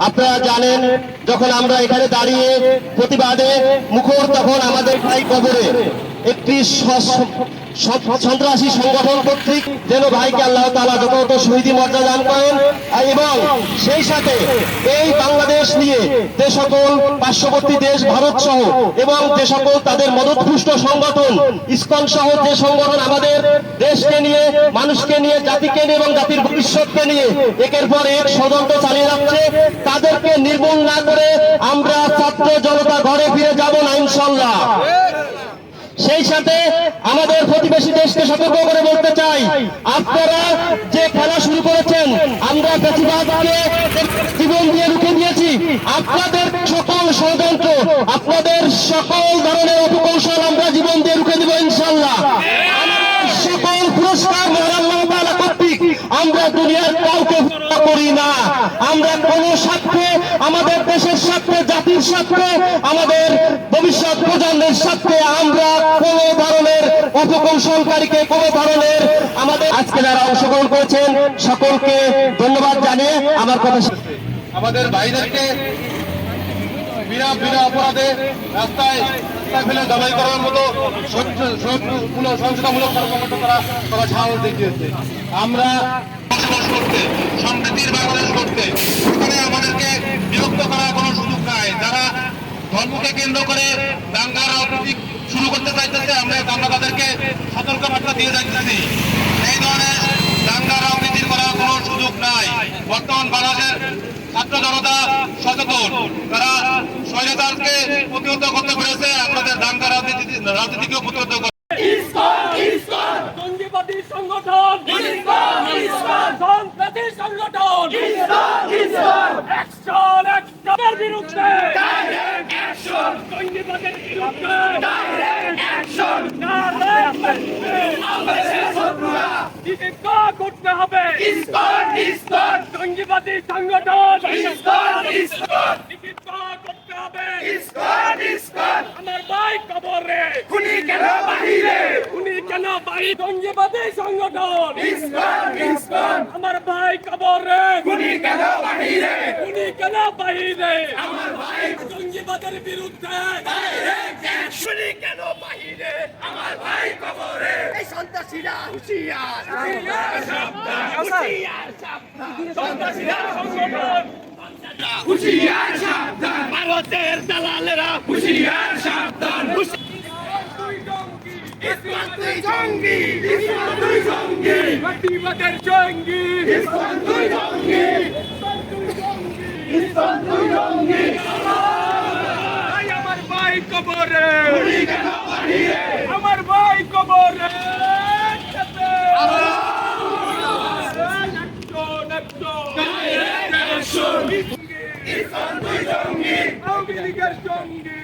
আপনারা জানেন যখন আমরা এখানে দাঁড়িয়ে প্রতিবাদে মুখর তখন আমাদের ভাই কবরে একটি সন্ত্রাসী সংগঠন কর্তৃক যেন ভাইকে আল্লাহ তাআলা যথাযথ শহীদি মর্যাদা দান করেন এবং সেই সাথে এই বাংলাদেশ নিয়ে যে সকল পার্শ্ববর্তী দেশ ভারত সহ এবং যে সকল তাদের মদতপুষ্ট সংগঠন ইসকন সহ যে সংগঠন আমাদের দেশকে নিয়ে মানুষকে নিয়ে জাতিকে নিয়ে এবং জাতির ভবিষ্যৎকে নিয়ে একের পর এক ষড়যন্ত্র চালিয়ে যাচ্ছে তাদেরকে নির্মূল না করে আমরা ছাত্র জনতা ঘরে ফিরে যাব না ইনশাআল্লাহ। সেই সাথে আমাদের প্রতিবেশী দেশকে সতর্ক করে বলতে চাই, আপনারা যে খেলা শুরু করেছেন আমরা ফ্যাসিবাদকে জীবন দিয়ে রুখে দিয়েছি, আপনাদের সকল ষড়যন্ত্র আপনাদের সকল ধরনের অপকৌশল আমরা জীবন দিয়ে রুখে দিব ইনশাআল্লাহ। সকল পুরস্কার আল্লাহ তাআলা কর্তৃক আমরা দুনিয়ার কাউকে করি না, আমরা কোন স্বার্থে আমাদের দেশের স্বার্থে জাতির স্বার্থে আমাদের ভবিষ্যৎ প্রজন্মের স্বার্থে আমরা কোন ধরনের অপকৌশলকারীকে কোন ধরনের আমাদের আজকে যারা অংশগ্রহণ করেছেন সকলকে ধন্যবাদ জানিয়ে আমার কথা আমাদের ভাইদেরকে বিনা অপরাধে রাস্তায় ফেলে জবাই করার মতো সহিংসতামূলক কর্মকাণ্ড তারা সাহস দেখিয়েছে। আমরা সম্প্রীতির বাংলাদেশ করতে ওখানে আমাদেরকে বিরক্ত করার কোনো সুযোগ নাই। যারা ধর্মকে কেন্দ্র করে দাঙ্গা রাজনীতি শুরু করতে চাইতেছে আমরা তাদেরকে সতর্ক বার্তা দিয়ে যাচ্ছি, এই ধরনের দাঙ্গা রাজনীতির করার কোনো সুযোগ নাই। বর্তমান বাংলাদেশের ছাত্র জনতা সচেতন, তারা স্বৈরাচারকে প্রতিহত করতে পেরেছে, আপনাদের দাঙ্গা রাজনীতিকেও প্রতিহত করতে জঙ্গিবাদী সংগঠন সন্ত্রাসী সংগঠন অ্যাকশনের বিরুদ্ধে জঙ্গিবাদের বিরুদ্ধে করতে হবে জঙ্গিবাদী সংগঠন করতে হবে। আমার ভাই কবরে খুনি কেন বাহিরে জঙ্গিবাদী সংগঠন আমার ভাই কবরে খুনি কেন বাহিরে আমার ভাই জঙ্গিবাদের বিরুদ্ধে খুনি কেন বাহিরে আমার ভাই কবরে এই সন্ত্রাসীরা হুঁশিয়ার সন্ত্রাসীরা সংগঠন হুঁশিয়ার সাবধান, ভারতের দালালেরা হুঁশিয়ার সাবধান। তুই জঙ্গি প্রতিবাদের জঙ্গি আমার ভাই কবরে আমার ভাই কবরে জঙ্গি